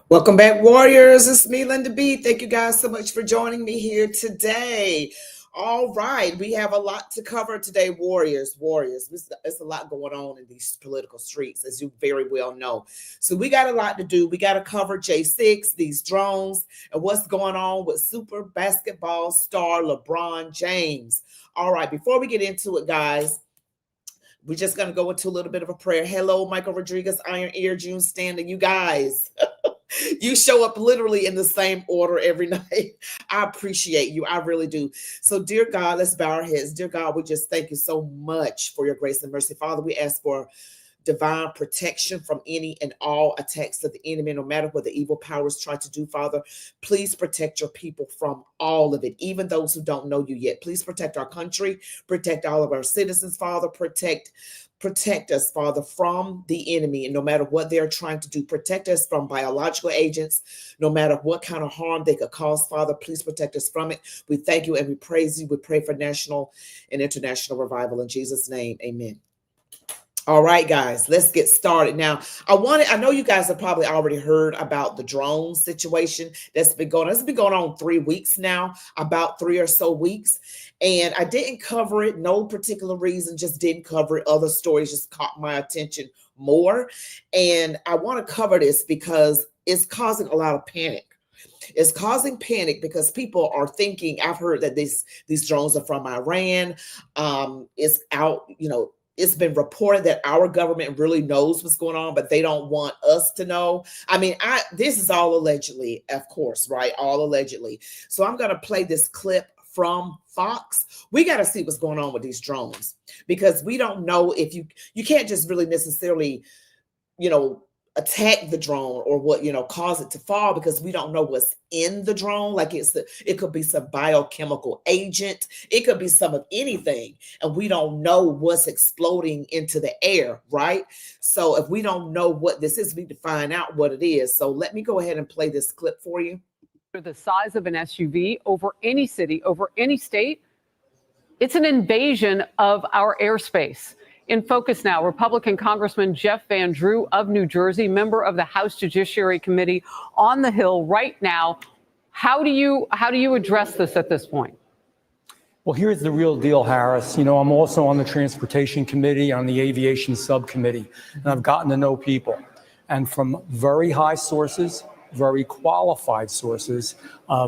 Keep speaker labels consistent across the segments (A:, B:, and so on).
A: Welcome back, Warriors. It's me, Linda B. Thank you guys so much for joining me here today. All right, we have a lot to cover today, Warriors. It's a lot going on in these political streets, as you very well know. So we got a lot to do. We got to cover J6, these drones, and what's going on with super basketball star LeBron James. All right, before we get into it, guys, we're just going to go into a little bit of a prayer. Hello, Michael Rodriguez, Iron Ear, June Standing. You guys, you show up literally in the same order every night. I appreciate you. I really do. So, dear God, let's bow our heads. Dear God, we just thank you so much for your grace and mercy. Father, we ask for divine protection from any and all attacks of the enemy, no matter what the evil powers try to do. Father, please protect your people from all of it, even those who don't know you yet. Please protect our country, protect all of our citizens, Father. Protect us, Father, from the enemy, and no matter what they're trying to do. Protect us from biological agents, no matter what kind of harm they could cause, Father. Please protect us from it. We thank you and we praise you. We pray for national and international revival in Jesus' name. Amen. All right, guys, let's get started. Now, I know you guys have probably already heard about the drone situation that's been going on. It's been going on 3 weeks now, about 3 or so weeks. And I didn't cover it, no particular reason, just didn't cover it. Other stories just caught my attention more. And I want to cover this because it's causing a lot of panic. It's causing panic because people are thinking, I've heard that these drones are from Iran. It's out, it's been reported that our government really knows what's going on, but they don't want us to know. I mean, this is all allegedly, of course, right? All allegedly. So I'm going to play this clip from Fox. We got to see what's going on with these drones, because we don't know if you can't just really necessarily, attack the drone or cause it to fall, because we don't know what's in the drone. Like it could be some biochemical agent, it could be some of anything, and we don't know what's exploding into the air, right? So if we don't know what this is, we need to find out what it is. So let me go ahead and play this clip for you.
B: The size of an SUV over any city, over any state, it's an invasion of our airspace. In focus now, Republican Congressman Jeff Van Drew of New Jersey, member of the House Judiciary Committee, on the Hill right now. How do you address this at this point?
C: Well, here's the real deal, Harris. I'm also on the Transportation Committee, on the Aviation Subcommittee, and I've gotten to know people. And from very high sources, very qualified sources,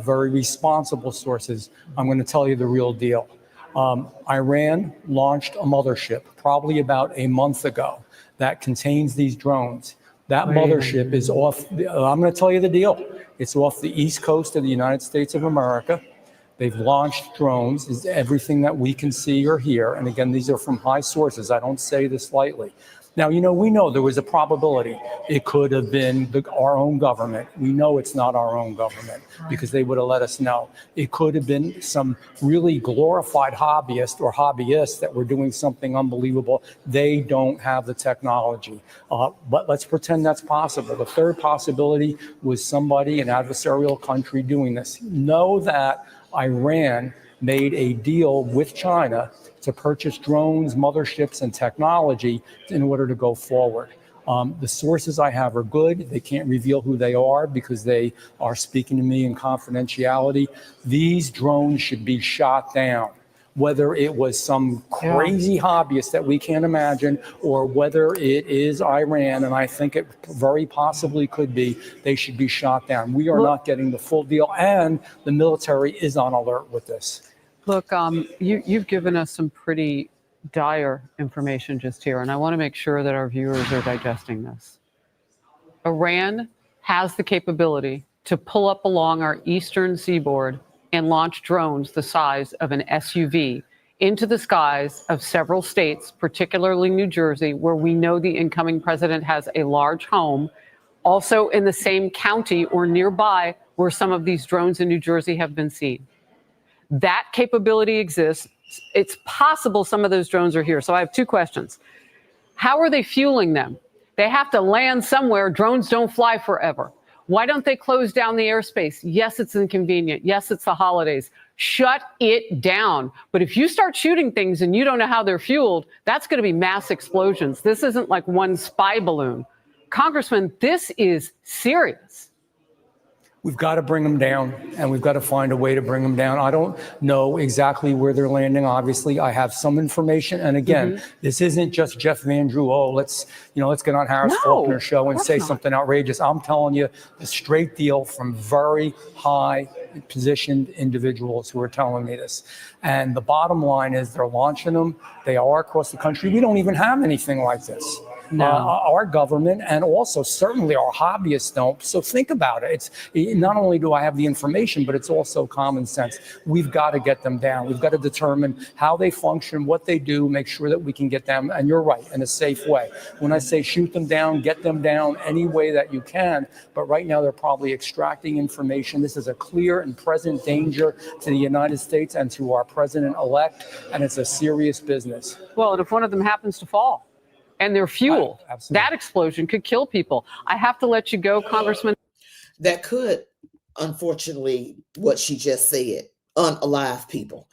C: very responsible sources, I'm going to tell you the real deal. Iran launched a mothership probably about a month ago that contains these drones. That mothership is off. I'm going to tell you the deal. It's off the east coast of the United States of America. They've launched drones, is everything that we can see or hear. And again, these are from high sources. I don't say this lightly. Now, we know there was a probability it could have been our own government. We know it's not our own government because they would have let us know. It could have been some really glorified hobbyists that were doing something unbelievable. They don't have the technology. But let's pretend that's possible. The third possibility was somebody, an adversarial country, doing this. Know that Iran made a deal with China to purchase drones, motherships, and technology in order to go forward. The sources I have are good. They can't reveal who they are because they are speaking to me in confidentiality. These drones should be shot down, whether it was some crazy hobbyist that we can't imagine, or whether it is Iran, and I think it very possibly could be, they should be shot down. We are not getting the full deal, and the military is on alert with this.
B: Look, you've given us some pretty dire information just here, and I want to make sure that our viewers are digesting this. Iran has the capability to pull up along our eastern seaboard and launch drones the size of an SUV into the skies of several states, particularly New Jersey, where we know the incoming president has a large home, also in the same county or nearby where some of these drones in New Jersey have been seen. That capability exists. It's possible some of those drones are here. So I have two questions. How are they fueling them? They have to land somewhere. Drones don't fly forever. Why don't they close down the airspace? Yes, it's inconvenient. Yes, it's the holidays. Shut it down. But if you start shooting things and you don't know how they're fueled, that's going to be mass explosions. This isn't like one spy balloon. Congressman, this is serious.
C: We've got to bring them down, and we've got to find a way to bring them down. I don't know exactly where they're landing. Obviously, I have some information. And again, this isn't just Jeff Van Drew. Oh, let's get on Harris
B: No,
C: Faulkner's show and
B: of course
C: say
B: not.
C: something outrageous. I'm telling you the straight deal from very high positioned individuals who are telling me this. And the bottom line is they're launching them. They are across the country. We don't even have anything like this.
B: No.
C: Our government and also certainly our hobbyists don't. So think about it. It's not only do I have the information, but it's also common sense. We've got to get them down. We've got to determine how they function, what they do, make sure that we can get them, and you're right, in a safe way. When I say shoot them down, get them down any way that you can. But right now they're probably extracting information. This is a clear and present danger to the United States and to our president-elect, and it's a serious business.
B: Well, and if one of them happens to fall and they're fuel,
C: Absolutely.
B: that explosion could kill people. I have to let you go, Congressman.
A: That could, unfortunately, what she just said, unalive people.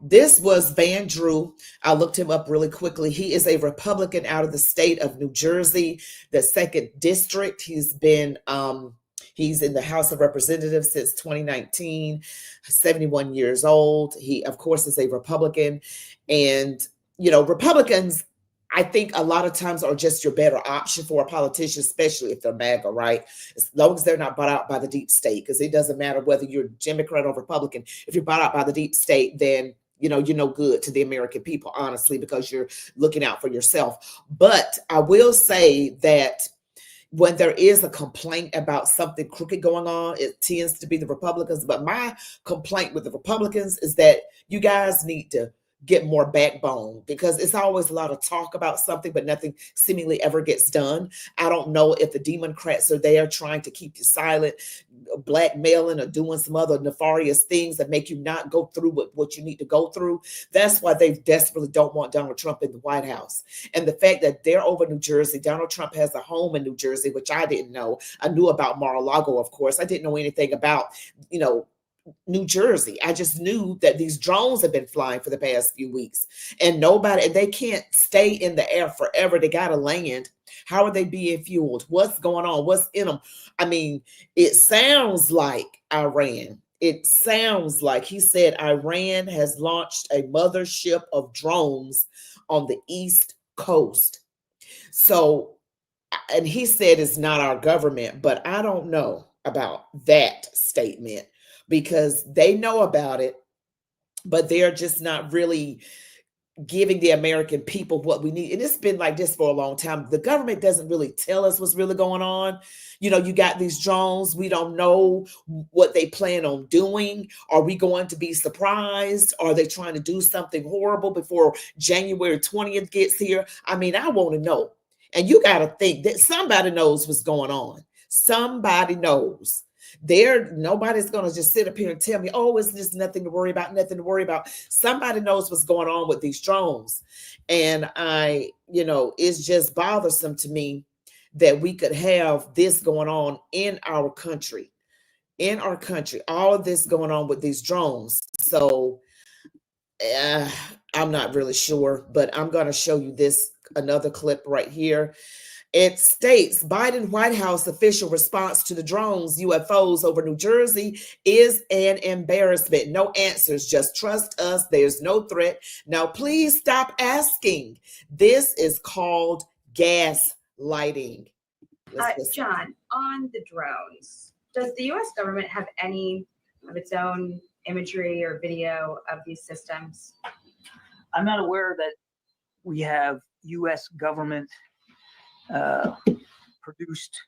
A: This was Van Drew. I looked him up really quickly. He is a Republican out of the state of New Jersey, the 2nd district. He's been he's in the House of Representatives since 2019, 71 years old. He, of course, is a Republican. And, Republicans, I think a lot of times are just your better option for a politician, especially if they're MAGA, right? As long as they're not bought out by the deep state, because it doesn't matter whether you're Democrat or Republican. If you're bought out by the deep state, then you're no good to the American people, honestly, because you're looking out for yourself. But I will say that when there is a complaint about something crooked going on, it tends to be the Republicans. But my complaint with the Republicans is that you guys need to get more backbone, because it's always a lot of talk about something, but nothing seemingly ever gets done. I don't know if the Democrats are there trying to keep you silent, blackmailing or doing some other nefarious things that make you not go through what you need to go through. That's why they desperately don't want Donald Trump in the White House. And the fact that they're over New Jersey, Donald Trump has a home in New Jersey, which I didn't know. I knew about Mar-a-Lago, of course. I didn't know anything about, New Jersey. I just knew that these drones have been flying for the past few weeks, and they can't stay in the air forever. They got to land. How are they being fueled? What's going on? What's in them? I mean, it sounds like Iran. It sounds like he said Iran has launched a mothership of drones on the East Coast. So, and he said it's not our government, but I don't know about that statement, because they know about it, but they're just not really giving the American people what we need. And it's been like this for a long time. The government doesn't really tell us what's really going on. You got these drones. We don't know what they plan on doing. Are we going to be surprised? Are they trying to do something horrible before January 20th gets here? I mean, I want to know. And you got to think that somebody knows what's going on. Somebody knows. Nobody's going to just sit up here and tell me, oh, it's just nothing to worry about. Somebody knows what's going on with these drones. And it's just bothersome to me that we could have this going on in our country, all of this going on with these drones. So I'm not really sure, but I'm going to show you another clip right here. It states Biden White House official response to the drones, UFOs over New Jersey is an embarrassment. No answers. Just trust us. There's no threat. Now, please stop asking. This is called gaslighting.
D: John, on the drones, does the U.S. government have any of its own imagery or video of these systems?
E: I'm not aware that we have U.S. government produced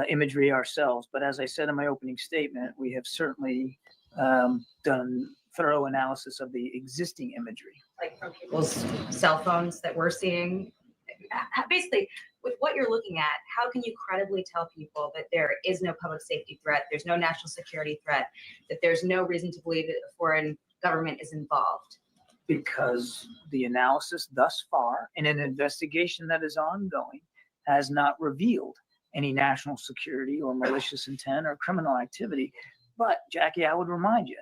E: imagery ourselves, but as I said in my opening statement, we have certainly done thorough analysis of the existing imagery.
D: Like from people's cell phones that we're seeing? Basically, with what you're looking at, how can you credibly tell people that there is no public safety threat, there's no national security threat, that there's no reason to believe that a foreign government is involved?
E: Because the analysis thus far in an investigation that is ongoing has not revealed any national security or malicious intent or criminal activity. But Jackie, I would remind you,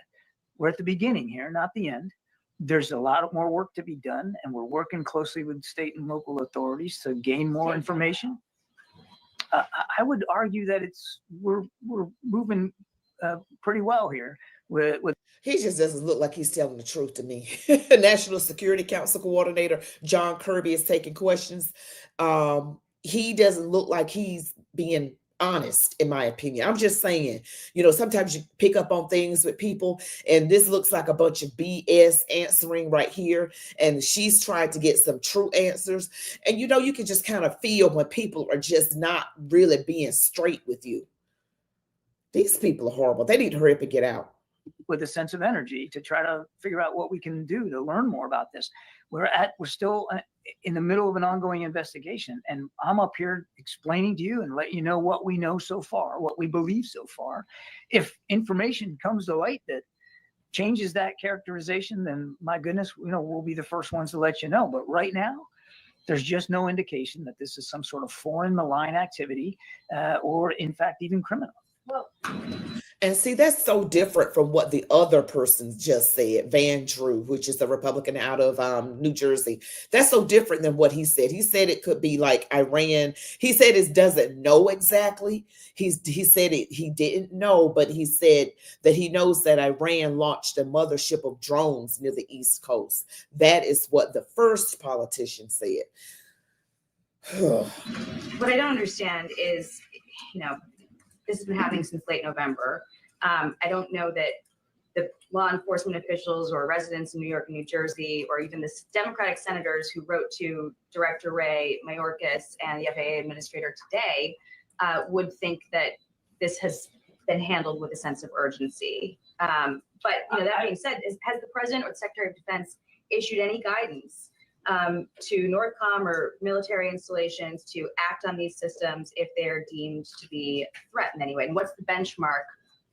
E: we're at the beginning here, not the end. There's a lot more work to be done, and we're working closely with state and local authorities to gain more information. I would argue that we're moving pretty well here with.
A: He just doesn't look like he's telling the truth to me. National Security Council Coordinator John Kirby is taking questions. He doesn't look like he's being honest, in my opinion. I'm just saying, sometimes you pick up on things with people, and this looks like a bunch of BS answering right here. And she's trying to get some true answers. And you can just kind of feel when people are just not really being straight with you. These people are horrible. They need to hurry up and get out.
E: With a sense of energy to try to figure out what we can do to learn more about this. We're still in the middle of an ongoing investigation, and I'm up here explaining to you and let you know what we know so far, what we believe so far. If information comes to light that changes that characterization, then my goodness, we'll be the first ones to let you know. But right now, there's just no indication that this is some sort of foreign malign activity, or in fact, even criminal.
D: Well,
A: and see, that's so different from what the other person just said, Van Drew, which is a Republican out of New Jersey. That's so different than what he said. He said it could be like Iran. He said it doesn't know exactly. He said he didn't know, but he said that he knows that Iran launched a mothership of drones near the East Coast. That is what the first politician said.
D: What I don't understand is, this has been happening since late November. I don't know that the law enforcement officials or residents in New York and New Jersey, or even the Democratic senators who wrote to Director Ray Mayorkas and the FAA administrator today would think that this has been handled with a sense of urgency. But that being said, has the president or the Secretary of Defense issued any guidance to NORTHCOM or military installations to act on these systems if they're deemed to be a threat in any way? And what's the benchmark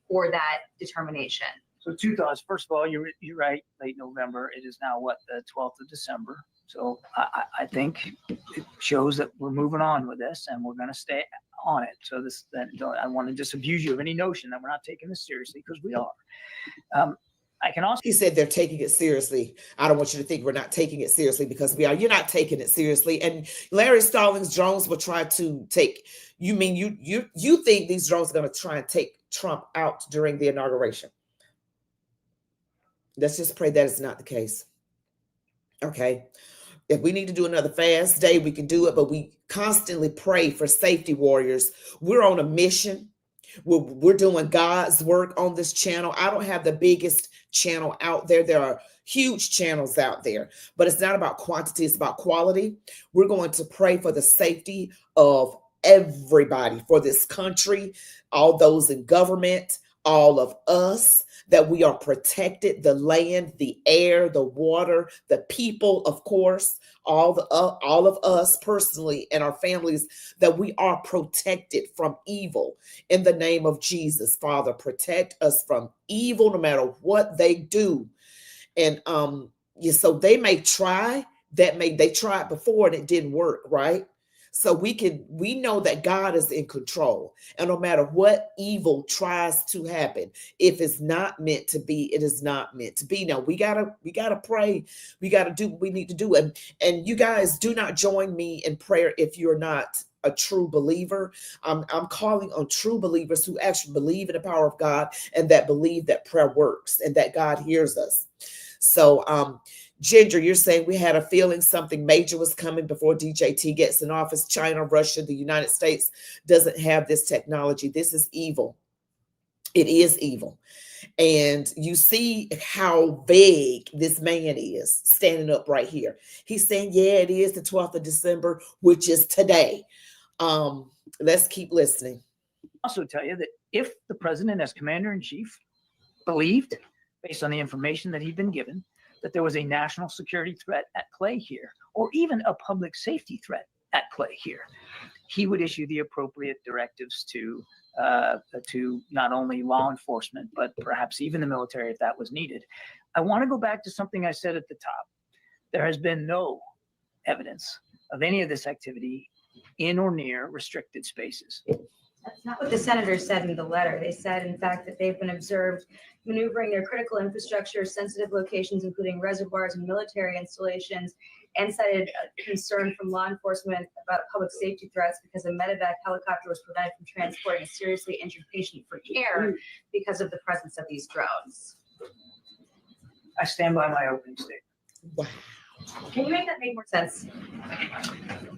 D: for that determination?
E: So two thoughts. First of all, you're right, late November. It is now, the 12th of December. So I think it shows that we're moving on with this, and we're going to stay on it. So I want to disabuse you of any notion that we're not taking this seriously, because we are. I can also.
A: He said they're taking it seriously. I don't want you to think we're not taking it seriously, because we are. You're not taking it seriously. And Larry Stallings' drones will try to take. You mean you think these drones are going to try and take Trump out during the inauguration? Let's just pray that is not the case. Okay. If we need to do another fast day, we can do it, but we constantly pray for safety, warriors. We're on a mission. We're doing God's work on this channel. I don't have the biggest channel out there. There are huge channels out there, but it's not about quantity, it's about quality. We're going to pray for the safety of everybody, for this country, all those in government, all of us, that we are protected, the land, the air, the water, the people, of course, all of us personally and our families, that we are protected from evil in the name of Jesus. Father, protect us from evil no matter what they do. And so they may try, they tried before and it didn't work, right? So we know that God is in control, and no matter what evil tries to happen, if it's not meant to be, it is not meant to be. Now we gotta pray. We gotta do what we need to do. And you guys, do not join me in prayer if you're not a true believer. I'm calling on true believers who actually believe in the power of God, and that believe that prayer works and that God hears us. So Ginger, you're saying we had a feeling something major was coming before DJT gets in office. China, Russia, the United States doesn't have this technology. This is evil. It is evil. And you see how vague this man is standing up right here. He's saying, yeah, it is the 12th of December, which is today. Let's keep listening.
E: Also tell you that if the president, as commander-in-chief, believed, based on the information that he'd been given, that there was a national security threat at play here, or even a public safety threat at play here, he would issue the appropriate directives to not only law enforcement, but perhaps even the military if that was needed. I want to go back to something I said at the top. There has been no evidence of any of this activity in or near restricted spaces.
D: That's not what the senators said in the letter. They said, in fact, that they've been observed maneuvering their critical infrastructure, sensitive locations, including reservoirs and military installations, and cited concern from law enforcement about public safety threats because a medevac helicopter was prevented from transporting a seriously injured patient for care because of the presence of these drones.
E: I stand by my opening statement.
A: Wow.
D: Can you make that make more sense?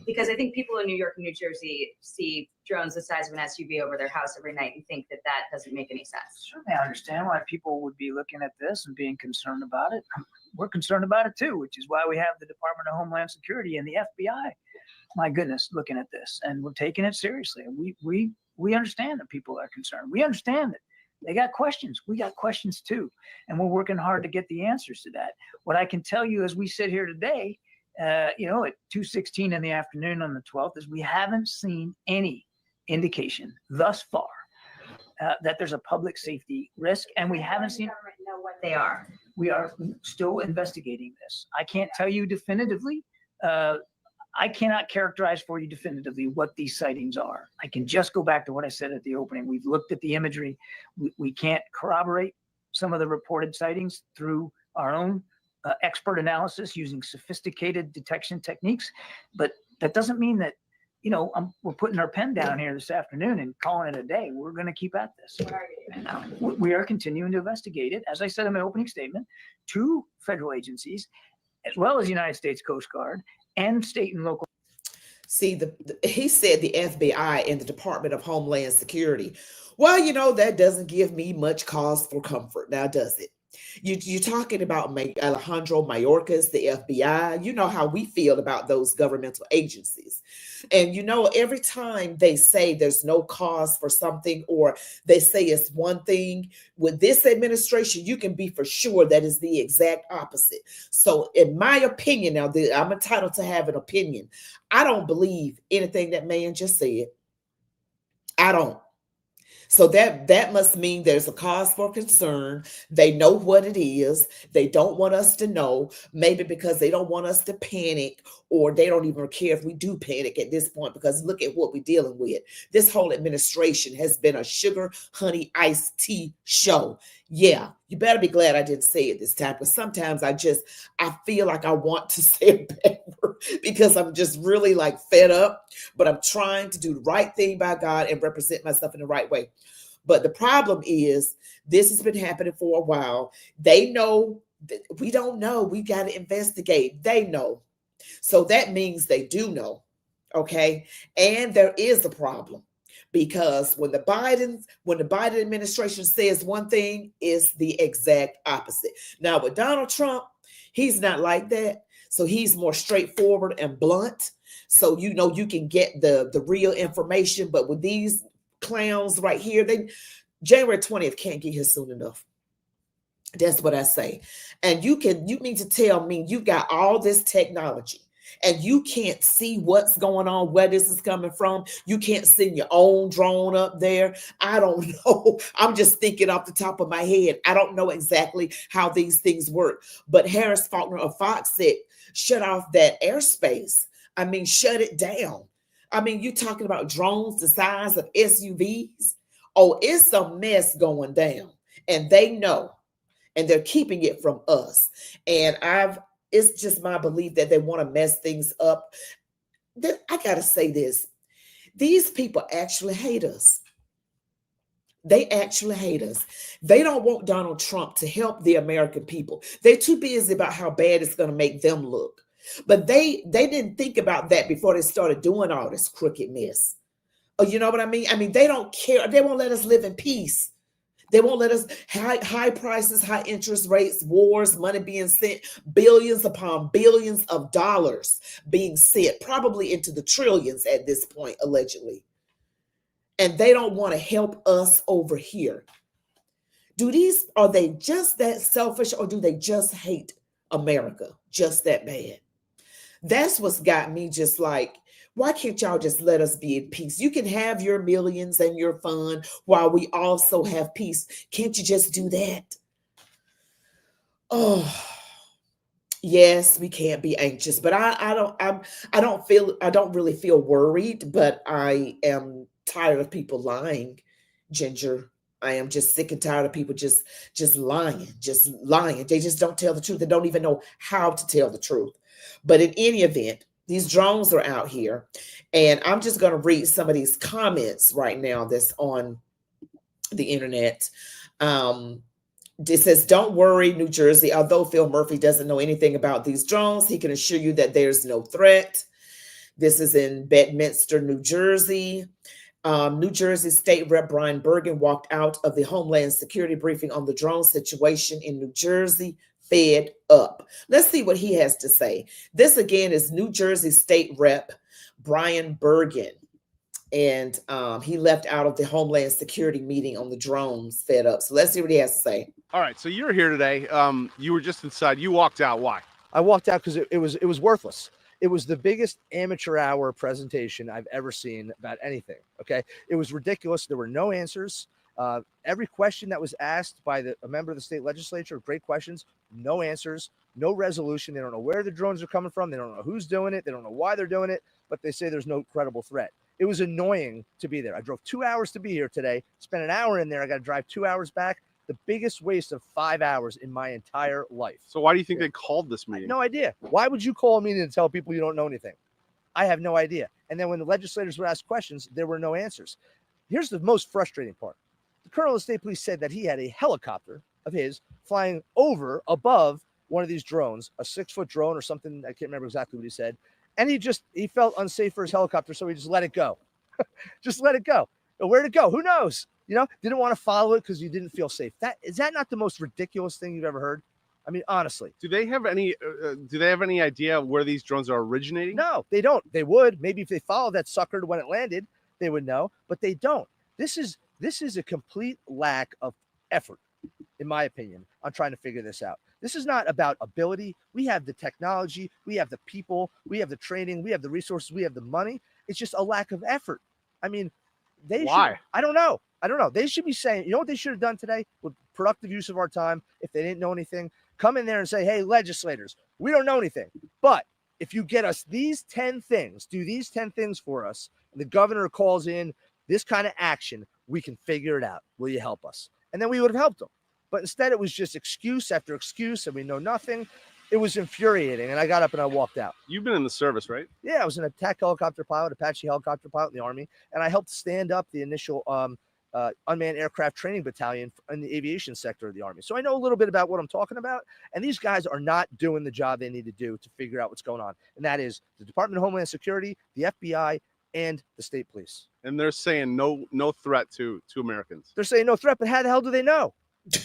D: Because I think people in New York and New Jersey see drones the size of an SUV over their house every night and think that that doesn't make any sense.
E: Certainly, I understand why people would be looking at this and being concerned about it. We're concerned about it too, which is why we have the Department of Homeland Security and the FBI. My goodness, looking at this, and we're taking it seriously. We understand that people are concerned. We understand that they got questions. We got questions too, and we're working hard to get the answers to that. What I can tell you as we sit here today, at 2:16 in the afternoon on the 12th, is we haven't seen any indication thus far that there's a public safety risk, and we haven't seen.
D: Know what they are.
E: We are still investigating this. I can't tell you definitively. I cannot characterize for you definitively what these sightings are. I can just go back to what I said at the opening. We've looked at the imagery. We can't corroborate some of the reported sightings through our own expert analysis using sophisticated detection techniques. But that doesn't mean that, we're putting our pen down here this afternoon and calling it a day. We're going to keep at this.
D: What are you doing now?
E: We are continuing to investigate it. As I said in my opening statement, 2 federal agencies, as well as the United States Coast Guard and state and local.
A: See, he said the FBI and the Department of Homeland Security. Well, that doesn't give me much cause for comfort now, does it? You're talking about Alejandro Mayorkas, the FBI. You know how we feel about those governmental agencies. And every time they say there's no cause for something, or they say it's one thing, with this administration, you can be for sure that is the exact opposite. So in my opinion, now I'm entitled to have an opinion. I don't believe anything that man just said. I don't. So that must mean there's a cause for concern. They know what it is. They don't want us to know, maybe because they don't want us to panic, or they don't even care if we do panic at this point, because look at what we're dealing with. This whole administration has been a sugar, honey, iced tea show. Yeah, you better be glad I didn't say it this time, because sometimes I feel like I want to say it backward because I'm just really fed up, but I'm trying to do the right thing by God and represent myself in the right way. But the problem is this has been happening for a while. They know that we don't know. We got to investigate. They know. So that means they do know. Okay. And there is a problem. Because when the Biden administration says one thing, it's the exact opposite. Now with Donald Trump, he's not like that. So he's more straightforward and blunt. So you can get the real information. But with these clowns right here, January 20th can't get here soon enough. That's what I say. And you mean to tell me you got all this technology and you can't see what's going on, where this is coming from? You can't send your own drone up there? I don't know. I'm just thinking off the top of my head. I don't know exactly how these things work. But Harris Faulkner of Fox said, shut off that airspace. I mean, shut it down. I mean, you're talking about drones the size of SUVs. Oh, it's a mess going down. And they know. And they're keeping it from us. And it's just my belief that they want to mess things up. I got to say this. These people actually hate us. They actually hate us. They don't want Donald Trump to help the American people. They're too busy about how bad it's going to make them look. But they didn't think about that before they started doing all this crooked mess. Oh, you know what I mean? I mean, they don't care. They won't let us live in peace. They won't let us high prices, high interest rates, wars, money being sent, billions upon billions of dollars being sent, probably into the trillions at this point, allegedly. And they don't want to help us over here. Are they just that selfish, or do they just hate America just that bad? That's what's got me just like, why can't y'all just let us be in peace? You can have your millions and your fun while we also have peace. Can't you just do that? Oh, yes, we can't be anxious, but I don't really feel worried, but I am tired of people lying, Ginger. I am just sick and tired of people just lying, just lying. They just don't tell the truth. They don't even know how to tell the truth. But in any event, these drones are out here, and I'm just going to read some of these comments right now that's on the internet. It says, "Don't worry, New Jersey. Although Phil Murphy doesn't know anything about these drones, he can assure you that there's no threat." This is in Bedminster, New Jersey. New Jersey State Rep Brian Bergen walked out of the Homeland Security briefing on the drone situation in New Jersey, fed up. Let's see what he has to say. This again is New Jersey State Rep Brian Bergen. And he left out of the Homeland Security meeting on the drones, fed up. So let's see what he has to say.
F: All right, so you're here today. You were just inside. You walked out. Why?
G: I walked out because it was worthless. It was the biggest amateur hour presentation I've ever seen about anything. Okay, it was ridiculous. There were no answers. Every question that was asked by a member of the state legislature, great questions, no answers, no resolution. They don't know where the drones are coming from. They don't know who's doing it. They don't know why they're doing it, but they say there's no credible threat. It was annoying to be there. I drove 2 hours to be here today, spent an hour in there. I got to drive 2 hours back. The biggest waste of 5 hours in my entire life.
F: So why do you think they called this meeting?
G: No idea. Why would you call a meeting to tell people you don't know anything? I have no idea. And then when the legislators would ask questions, there were no answers. Here's the most frustrating part. The colonel of the state police said that he had a helicopter of his flying over above one of these drones, a 6-foot drone or something. I can't remember exactly what he said. And he felt unsafe for his helicopter, so he just let it go. Just let it go. Where'd it go? Who knows? Didn't want to follow it because you didn't feel safe. Is that not the most ridiculous thing you've ever heard? I mean, honestly.
F: Do they have any idea where these drones are originating?
G: No, they don't. They would. Maybe if they followed that sucker to when it landed, they would know, but they don't. This is a complete lack of effort, in my opinion, on trying to figure this out. This is not about ability. We have the technology, we have the people, we have the training, we have the resources, we have the money. It's just a lack of effort. I mean,
F: why?
G: I don't know. They should be saying, you know what they should have done today with productive use of our time? If they didn't know anything, come in there and say, hey, legislators, we don't know anything. But if you get us these 10 things, do these 10 things for us, and the governor calls in this kind of action, we can figure it out. Will you help us? And then we would have helped them. But instead, it was just excuse after excuse, and we know nothing. It was infuriating, and I got up and I walked out.
F: You've been in the service, right?
G: Yeah, I was an attack helicopter pilot, Apache helicopter pilot in the Army, and I helped stand up the initial unmanned aircraft training battalion in the aviation sector of the Army. So I know a little bit about what I'm talking about, and these guys are not doing the job they need to do to figure out what's going on, and that is the Department of Homeland Security, the FBI, and the state police.
F: And they're saying no threat to Americans.
G: They're saying no threat, but how the hell do they know?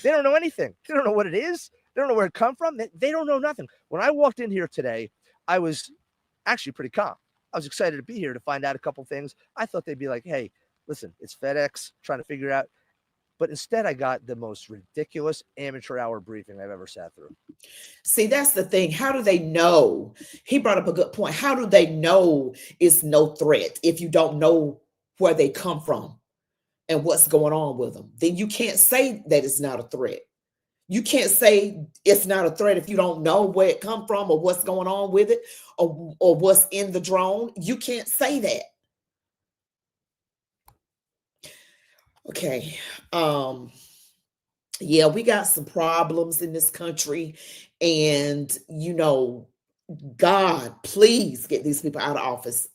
G: They don't know anything. They don't know what it is. They don't know where it come from. They don't know nothing. When I walked in here today, I was actually pretty calm. I was excited to be here to find out a couple things. I thought they'd be like, hey, listen, it's FedEx trying to figure it out. But instead, I got the most ridiculous amateur hour briefing I've ever sat through.
A: See, that's the thing. How do they know? He brought up a good point. How do they know it's no threat if you don't know where they come from and what's going on with them? Then you can't say that it's not a threat. You can't say it's not a threat if you don't know where it come from or what's going on with it or what's in the drone. You can't say that. Okay. Yeah, we got some problems in this country, and God, please get these people out of office.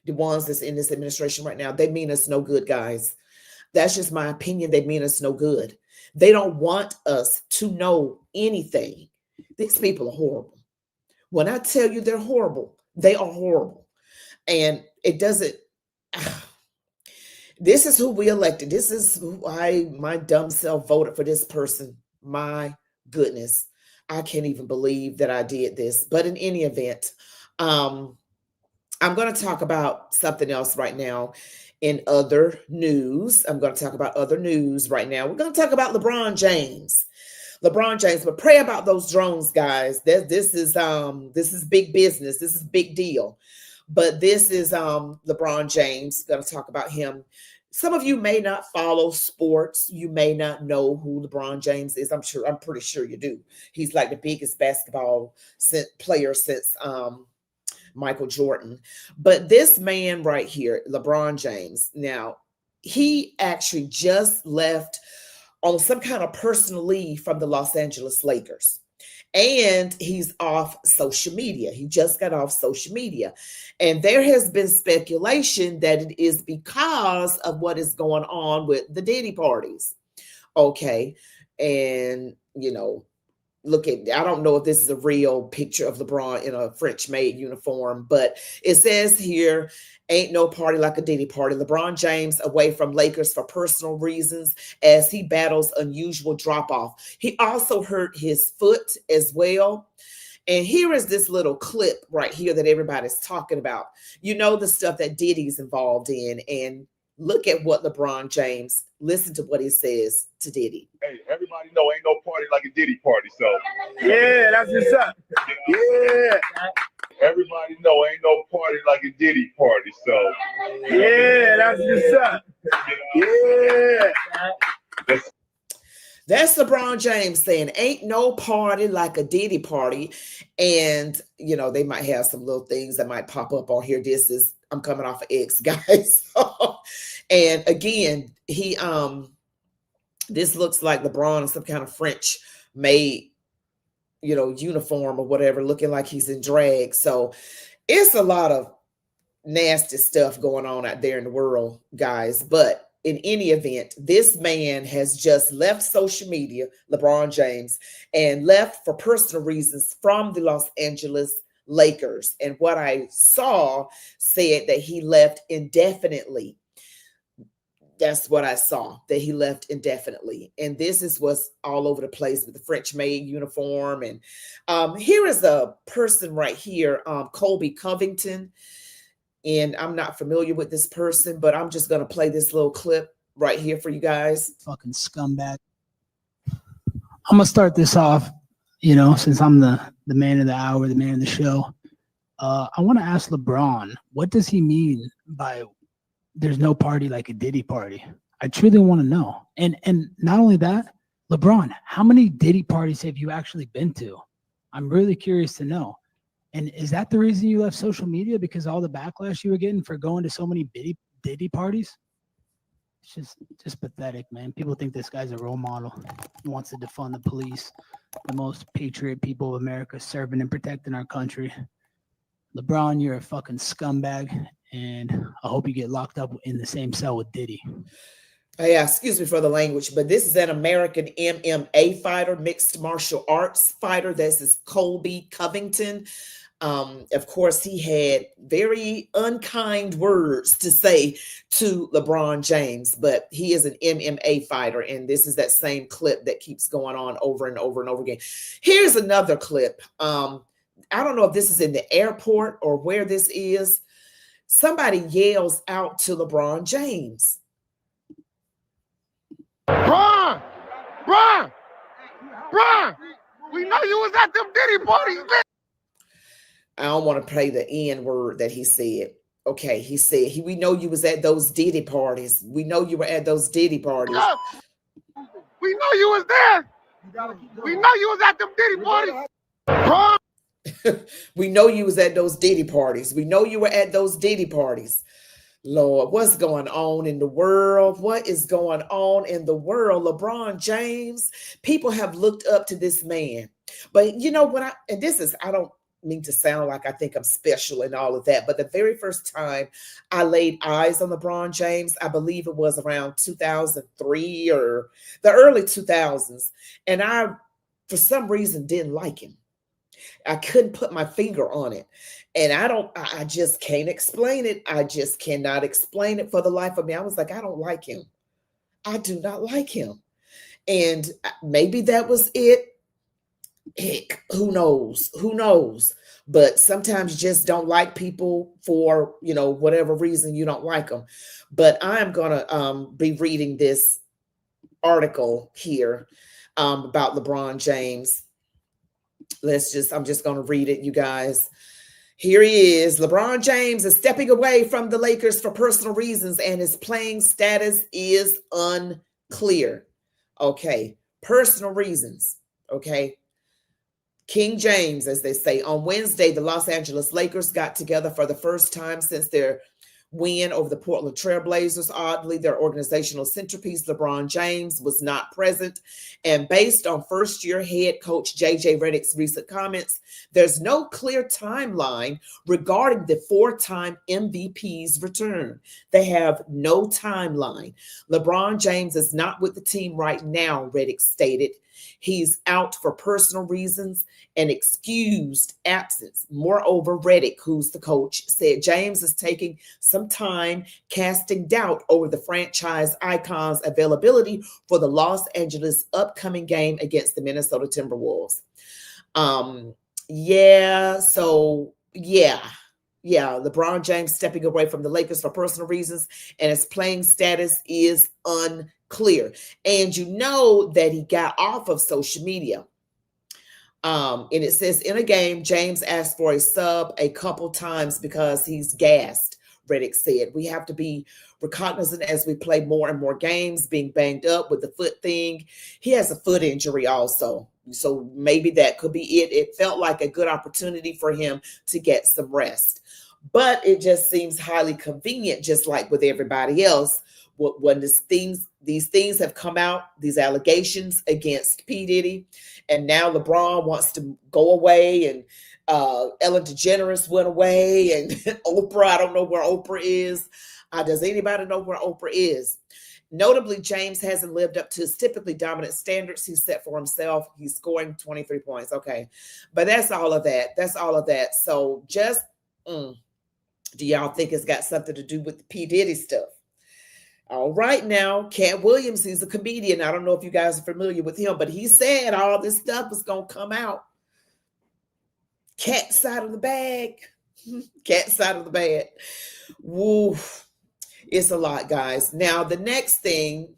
A: The ones that's in this administration right now, they mean us no good, guys. That's just my opinion. They mean us no good. They don't want us to know anything. These people are horrible. When I tell you they're horrible, they are horrible. And it doesn't. This is who we elected. This is who my dumb self voted for this person. My goodness. I can't even believe that I did this. But in any event, I'm going to talk about something else right now. In other news, I'm going to talk about other news right now. We're going to talk about LeBron James. LeBron James, but pray about those drones, guys. This is big business. This is big deal. But this is LeBron James. Going to talk about him. Some of you may not follow sports. You may not know who LeBron James is. I'm pretty sure you do. He's like the biggest basketball player since Michael Jordan. But this man right here, LeBron James. Now, he actually just left on some kind of personal leave from the Los Angeles Lakers. And he's off social media. He just got off social media. And there has been speculation that it is because of what is going on with the Diddy parties. Okay. And, you know, look at, I don't know if this is a real picture of LeBron in a French maid uniform, but it says here, ain't no party like a Diddy party. LeBron James away from Lakers for personal reasons as he battles unusual drop off. He also hurt his foot as well. And here is this little clip right here that everybody's talking about. You know, the stuff that Diddy's involved in, and look at what LeBron James, listen to what he says to Diddy.
H: Hey, everybody know ain't no party like a Diddy party, so. Yeah, that's what's up. Yeah. Everybody know ain't no party like a Diddy party, so. Yeah, that's what's up. Yeah.
A: That's LeBron James saying, ain't no party like a Diddy party. And, you know, they might have some little things that might pop up on here. This is, I'm coming off of X, guys. And again, he, this looks like LeBron in some kind of French made, you know, uniform or whatever, looking like he's in drag. So it's a lot of nasty stuff going on out there in the world, guys. But in any event, this man has just left social media, LeBron James, and left for personal reasons from the Los Angeles Lakers. And what I saw said that he left indefinitely. That's what I saw, that he left indefinitely. And this is what's all over the place with the French maid uniform. And here is a person right here, Colby Covington. And I'm not familiar with this person, but I'm just going to play this little clip right here for you guys.
I: Fucking scumbag. I'm going to start this off, you know, since I'm the man of the hour, the man of the show. I want to ask LeBron, what does he mean by there's no party like a Diddy party? I truly want to know. And not only that, LeBron, how many Diddy parties have you actually been to? I'm really curious to know. And is that the reason you left social media? Because all the backlash you were getting for going to so many Diddy parties? It's just pathetic, man. People think this guy's a role model. He wants to defund the police, the most patriot people of America, serving and protecting our country. LeBron, you're a fucking scumbag, and I hope you get locked up in the same cell with Diddy.
A: Yeah, excuse me for the language, but this is an American MMA fighter, mixed martial arts fighter. This is Colby Covington. Of course, he had very unkind words to say to LeBron James, but he is an MMA fighter, and this is that same clip that keeps going on over and over and over again. Here's another clip. I don't know if this is in the airport or where this is. Somebody yells out to LeBron James.
H: Bron, we know you was at them Diddy parties, bitch.
A: I don't want to play the N word that he said. Okay, he said, we know you was at those Diddy parties. We know you were at those Diddy parties.
H: We know you was there. We know you was at them Diddy parties. Bron.
A: We know you was at those Diddy parties. We know you were at those Diddy parties. Lord, what's going on in the world? What is going on in the world? LeBron James, people have looked up to this man. But you know what? I don't mean to sound like I think I'm special and all of that, but the very first time I laid eyes on LeBron James, I believe it was around 2003 or the early 2000s. And I, for some reason, didn't like him. I couldn't put my finger on it. And I just can't explain it. I just cannot explain it for the life of me. I was like, I don't like him. I do not like him. And maybe that was it. Heck, who knows? Who knows? But sometimes you just don't like people for, you know, whatever reason you don't like them. But I'm going to be reading this article here about LeBron James. I'm just going to read it, you guys. Here he is. LeBron James is stepping away from the Lakers for personal reasons, and his playing status is unclear. Okay. Personal reasons. Okay. King James, as they say. On Wednesday, the Los Angeles Lakers got together for the first time since their win over the Portland Trailblazers. Oddly, their organizational centerpiece, LeBron James, was not present. And based on first-year head coach J.J. Redick's recent comments, there's no clear timeline regarding the four-time MVP's return. They have no timeline. LeBron James is not with the team right now, Redick stated. He's out for personal reasons and excused absence. Moreover, Redick, who's the coach, said James is taking some time casting doubt over the franchise icon's availability for the Los Angeles upcoming game against the Minnesota Timberwolves. LeBron James stepping away from the Lakers for personal reasons, and his playing status is unclear. And you know that he got off of social media. And it says, in a game, James asked for a sub a couple times because he's gassed, Redick said. We have to be recognizant as we play more and more games, being banged up with the foot thing. He has a foot injury also. So maybe that could be it. It felt like a good opportunity for him to get some rest. But it just seems highly convenient, just like with everybody else, when these things have come out, these allegations against P. Diddy, and now LeBron wants to go away, and Ellen DeGeneres went away, and Oprah, I don't know where Oprah is. Does anybody know where Oprah is? Notably, James hasn't lived up to his typically dominant standards he set for himself. He's scoring 23 points. Okay. But that's all of that. So just, do y'all think it's got something to do with the P. Diddy stuff? All right, now, Cat Williams, he's a comedian. I don't know if you guys are familiar with him, but he said all this stuff was going to come out. Cat side of the bag. Cat side of the bag. Woo. It's a lot, guys. Now, the next thing,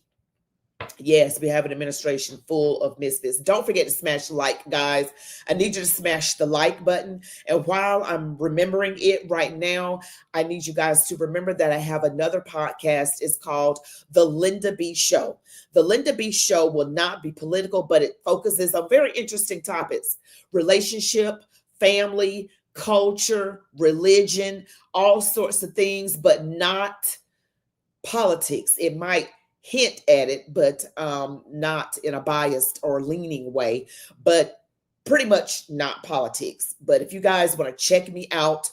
A: yes, we have an administration full of misfits. Don't forget to smash the like, guys. I need you to smash the like button. And while I'm remembering it right now, I need you guys to remember that I have another podcast. It's called The Linda B Show. The Linda B Show will not be political, but it focuses on very interesting topics: relationship, family, culture, religion, all sorts of things, but not politics. It might hint at it, but not in a biased or leaning way, but pretty much not politics. But if you guys want to check me out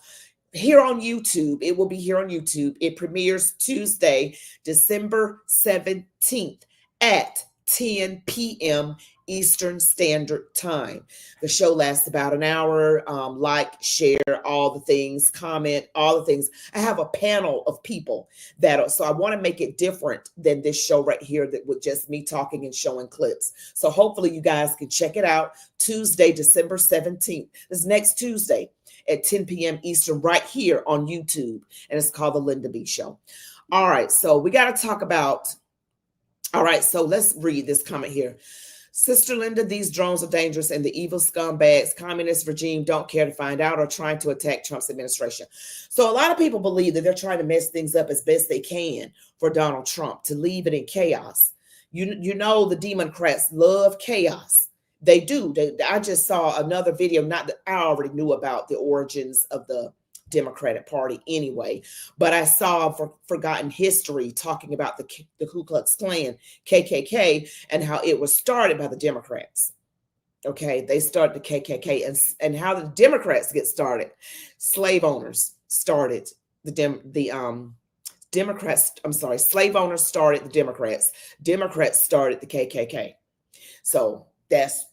A: here on YouTube, it will be here on YouTube. It premieres Tuesday, December 17th at 10 p.m. Eastern Standard Time. The show lasts about an hour. Like, share, all the things, comment, all the things. I have a panel of people so I want to make it different than this show right here that with just me talking and showing clips. So hopefully you guys can check it out Tuesday, December 17th. This next Tuesday at 10 p.m. Eastern right here on YouTube. And it's called The Linda B Show. All right. So we got to talk about, all right. So let's read this comment here. Sister Linda, these drones are dangerous, and the evil scumbags, communist regime don't care to find out or trying to attack Trump's administration. So a lot of people believe that they're trying to mess things up as best they can for Donald Trump, to leave it in chaos. You know, the Democrats love chaos. They do. I just saw another video, not that I already knew about the origins of the Democratic Party anyway, but I saw Forgotten History talking about the Ku Klux Klan, KKK, and how it was started by the Democrats. Okay, they started the KKK, and how the Democrats get started. Slave owners started Democrats. I'm sorry, slave owners started the Democrats. Democrats started the KKK. So that's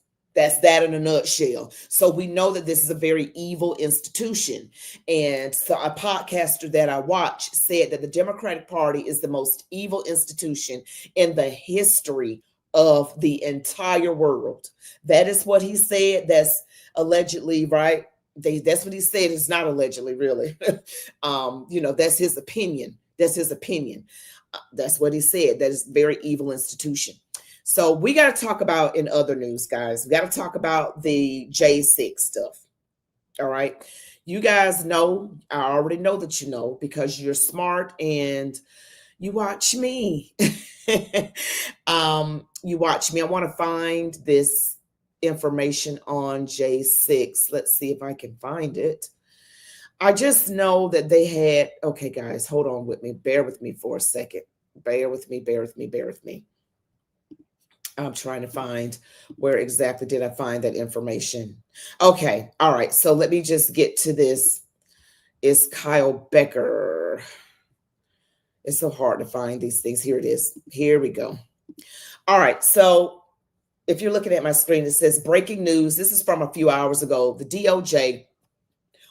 A: that in a nutshell. So we know that this is a very evil institution. And so a podcaster that I watch said that the Democratic Party is the most evil institution in the history of the entire world. That is what he said. That's allegedly, right? That's what he said. It's not allegedly, really. That's his opinion. That's his opinion. That's what he said. That is a very evil institution. So we got to talk about, in other news, guys, we got to talk about the J6 stuff. All right. You guys know, I already know that you know, because you're smart and you watch me. You watch me. I want to find this information on J6. Let's see if I can find it. I just know that they had, okay, guys, hold on with me. Bear with me for a second. Bear with me, bear with me, bear with me. I'm trying to find where exactly did I find that information. Okay, all right. So let me just get to this. It's Kyle Becker. It's so hard to find these things. Here it is. Here we go. All right. So if you're looking at my screen, it says breaking news. This is from a few hours ago. The DOJ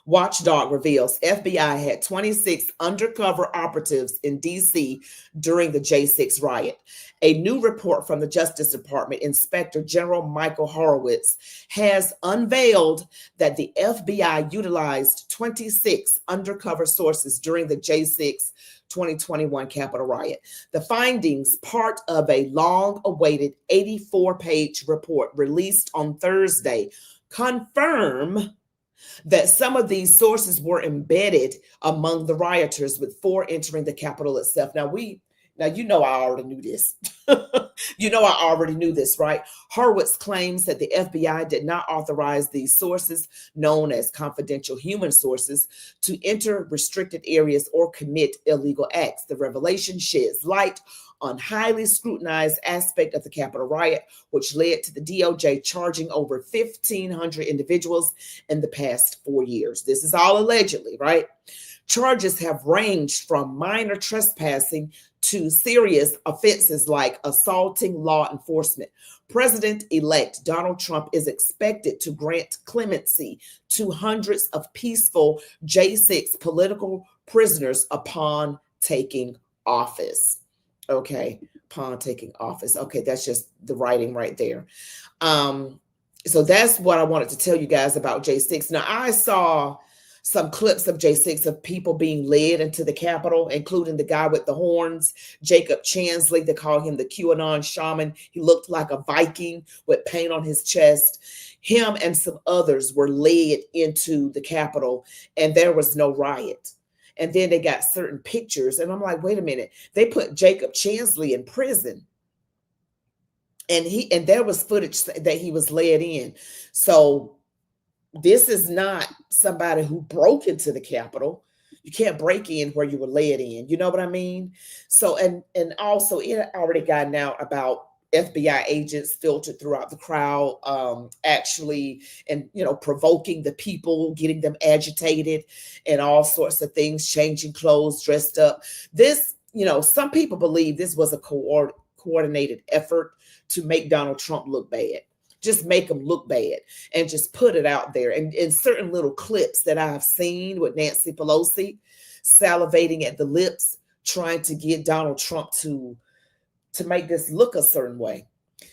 A: watchdog reveals FBI had 26 undercover operatives in D.C. during the J6 riot. A new report from the Justice Department Inspector General Michael Horowitz has unveiled that the FBI utilized 26 undercover sources during the J6 2021 Capitol riot. The findings, part of a long-awaited 84-page report released on Thursday, confirm that some of these sources were embedded among the rioters, with 4 entering the Capitol itself. Now, you know I already knew this. You know I already knew this, right? Horowitz claims that the FBI did not authorize these sources, known as confidential human sources, to enter restricted areas or commit illegal acts. The revelation sheds light on highly scrutinized aspect of the Capitol riot, which led to the DOJ charging over 1,500 individuals in the past 4 years. This is all allegedly, right? Charges have ranged from minor trespassing to serious offenses like assaulting law enforcement. President-elect Donald Trump is expected to grant clemency to hundreds of peaceful J6 political prisoners upon taking office. Okay, upon taking office. Okay, that's just the writing right there. So that's what I wanted to tell you guys about J6. Now, I saw some clips of J6 of people being led into the Capitol, including the guy with the horns, Jacob Chansley. They call him the QAnon shaman. He looked like a Viking with paint on his chest. Him and some others were led into the Capitol, and there was no riot. And then they got certain pictures, and I'm like, wait a minute. They put Jacob Chansley in prison, and there was footage that he was led in. So this is not somebody who broke into the Capitol. You can't break in where you were led in. You know what I mean? So, and also it already gotten out about FBI agents filtered throughout the crowd, actually, and, provoking the people, getting them agitated and all sorts of things, changing clothes, dressed up. This, some people believe this was a coordinated effort to make Donald Trump look bad. Just make him look bad and just put it out there. And in certain little clips that I've seen with Nancy Pelosi salivating at the lips, trying to get Donald Trump to make this look a certain way.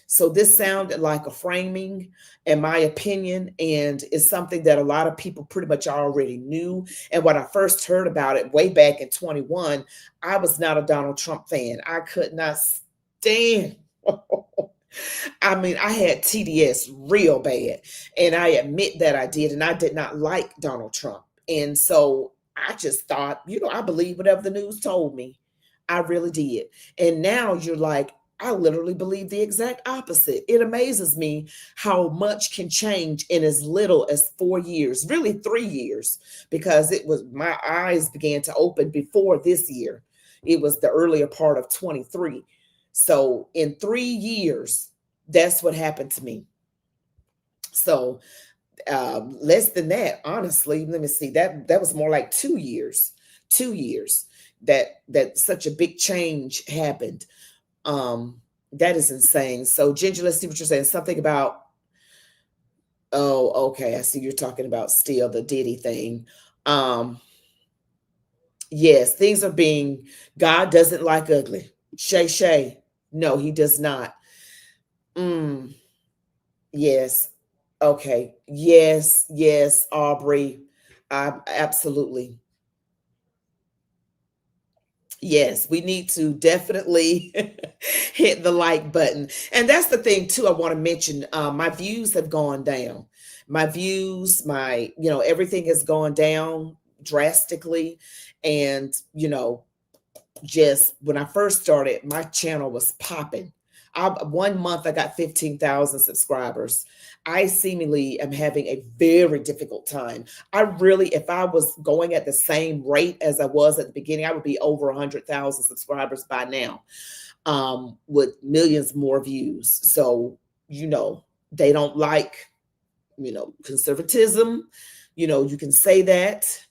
A: So this sounded like a framing, in my opinion, and it's something that a lot of people pretty much already knew. And when I first heard about it way back in 21, I was not a Donald Trump fan. I could not stand. I mean, I had TDS real bad, and I admit that I did, and I did not like Donald Trump. And so I just thought, I believe whatever the news told me. I really did. And now you're like, I literally believe the exact opposite. It amazes me how much can change in as little as 4 years, really 3 years, because my eyes began to open before this year. It was the earlier part of 23. So in 3 years, that's what happened to me. So less than that, honestly, let me see, that was more like 2 years. 2 years that such a big change happened. That is insane. So Ginger, let's see what you're saying. Something about, oh, okay, I see you're talking about still the Diddy thing. Yes, things are being, God doesn't like ugly. Shay. No, he does not. Yes. Okay. Yes, Aubrey. Absolutely. Yes, we need to definitely hit the like button. And that's the thing too, I want to mention, my views have gone down. My views, everything has gone down drastically. And, just when I first started, my channel was popping. 1 month I got 15,000 subscribers. I seemingly am having a very difficult time. I really, if I was going at the same rate as I was at the beginning, I would be over 100,000 subscribers by now, with millions more views. So, they don't like, conservatism. You can say that.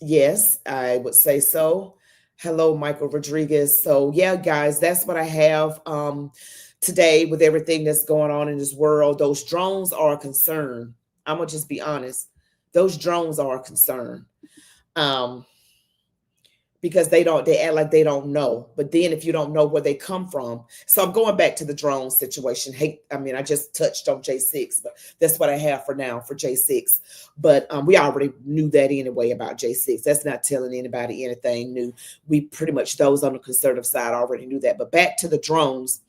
A: Yes, I would say so. Hello, Michael Rodriguez. So yeah, guys, that's what I have today with everything that's going on in this world. Those drones are a concern. I'm gonna just be honest. Those drones are a concern. Because they act like they don't know. But then if you don't know where they come from. So I'm going back to the drone situation. I just touched on J6, but that's what I have for now for J6. But we already knew that anyway about J6. That's not telling anybody anything new. We pretty much, those on the conservative side already knew that. But back to the drones.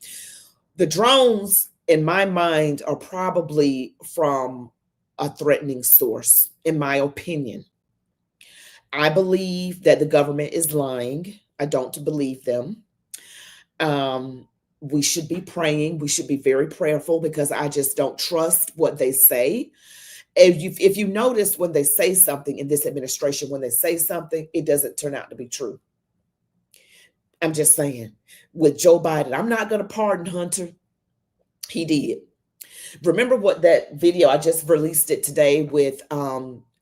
A: The drones, in my mind, are probably from a threatening source, in my opinion. I believe that the government is lying. I don't believe them. We should be praying. We should be very prayerful because I just don't trust what they say. If you notice when they say something in this administration, when they say something, it doesn't turn out to be true. I'm just saying. With Joe Biden, I'm not going to pardon Hunter. He did. Remember what that video, I just released it today with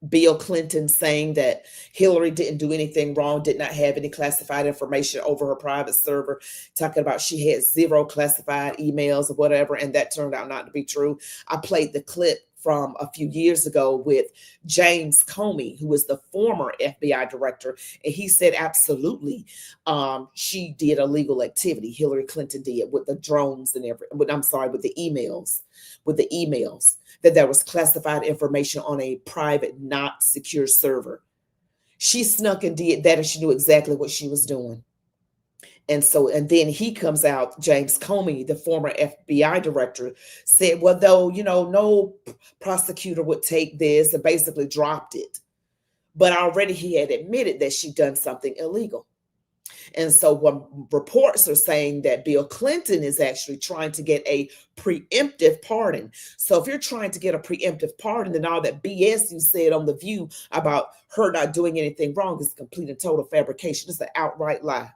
A: Bill Clinton saying that Hillary didn't do anything wrong, did not have any classified information over her private server, talking about she had 0 classified emails or whatever, and that turned out not to be true. I played the clip from a few years ago with James Comey, who was the former FBI director, and he said absolutely she did illegal activity. Hillary Clinton did with the drones and with the emails. That there was classified information on a private, not secure server. She snuck and did that, and she knew exactly what she was doing. And then he comes out, James Comey, the former FBI director, said, well, though, no prosecutor would take this, and basically dropped it. But already he had admitted that she'd done something illegal. And so when reports are saying that Bill Clinton is actually trying to get a preemptive pardon. So if you're trying to get a preemptive pardon, then all that BS you said on The View about her not doing anything wrong is complete and total fabrication. It's an outright lie.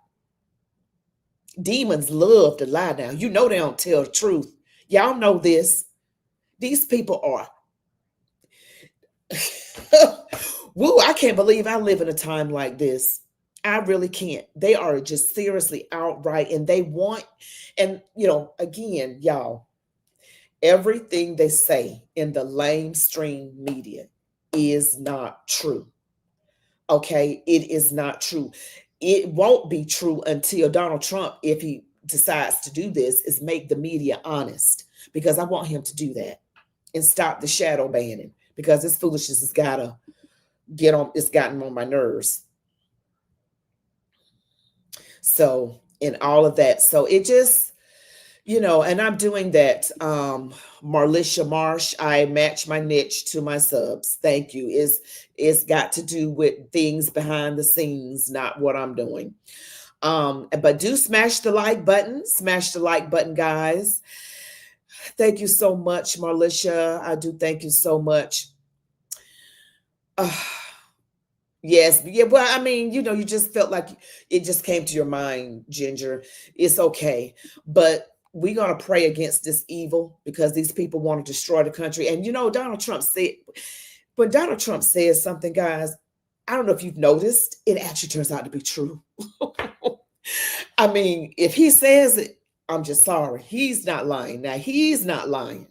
A: Demons love to lie now. They don't tell the truth. Y'all know this. These people are. Woo, I can't believe I live in a time like this. I really can't. They are just seriously outright, and they want, and again, y'all, everything they say in the lamestream media is not true. Okay, it is not true. It won't be true until Donald Trump, if he decides to do this, is make the media honest, because I want him to do that and stop the shadow banning, because this foolishness has got to it's gotten on my nerves. So in all of that, so it just, and I'm doing that. Marlisha Marsh, I match my niche to my subs. Thank you. It's got to do with things behind the scenes, not what I'm doing. But do smash the like button. Smash the like button, guys. Thank you so much, Marlisha. I do thank you so much. Yes. Yeah. Well, you just felt like it just came to your mind, Ginger. It's okay. But we're going to pray against this evil, because these people want to destroy the country. And, Donald Trump said, when Donald Trump says something, guys, I don't know if you've noticed, it actually turns out to be true. If he says it, I'm just sorry. He's not lying. Now, he's not lying.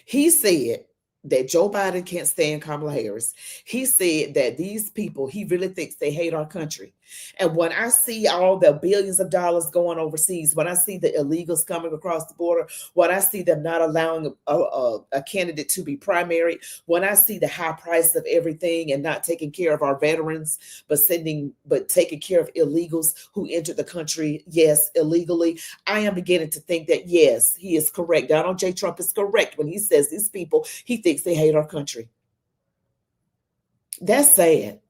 A: He said that Joe Biden can't stand Kamala Harris. He said that these people, he really thinks they hate our country. And when I see all the billions of dollars going overseas, when I see the illegals coming across the border, when I see them not allowing a candidate to be primary, when I see the high price of everything and not taking care of our veterans, but taking care of illegals who entered the country, yes, illegally, I am beginning to think that, yes, he is correct. Donald J. Trump is correct when he says these people, he thinks they hate our country. That's sad.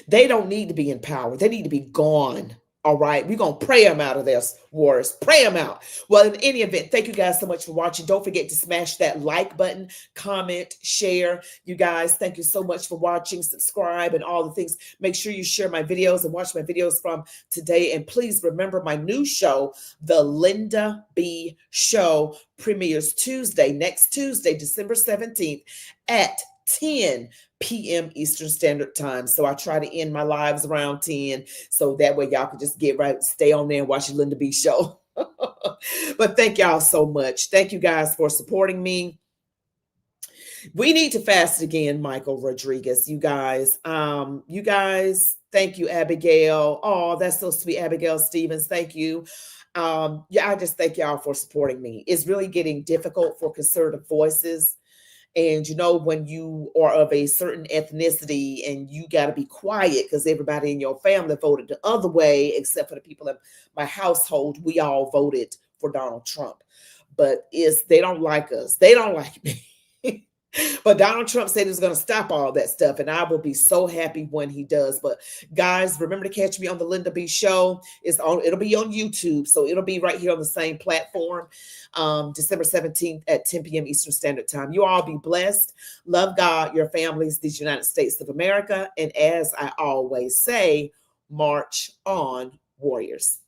A: They don't need to be in power. They need to be gone. All right, we're going to pray them out of their wars. Pray them out. Well, in any event, thank you guys so much for watching. Don't forget to smash that like button, comment, share. You guys, thank you so much for watching, subscribe, and all the things. Make sure you share my videos and watch my videos from today. And please remember my new show, The Linda B Show, premieres next Tuesday, December 17th at 10 p.m. Eastern Standard Time. So I try to end my lives around 10. So that way y'all can just get right, stay on there and watch the Linda B Show. But thank y'all so much. Thank you guys for supporting me. We need to fast again, Michael Rodriguez. You guys, thank you, Abigail. Oh, that's so sweet, Abigail Stevens. Thank you. Yeah, I just thank y'all for supporting me. It's really getting difficult for conservative voices. And you know, when you are of a certain ethnicity and you got to be quiet because everybody in your family voted the other way, except for the people in my household, we all voted for Donald Trump. But they don't like us. They don't like me. But Donald Trump said he was going to stop all that stuff, and I will be so happy when he does. But guys, remember to catch me on the Linda B Show. It'll be on YouTube, so it'll be right here on the same platform, December 17th at 10 p.m. Eastern Standard Time. You all be blessed. Love God, your families, these United States of America, and as I always say, march on, warriors.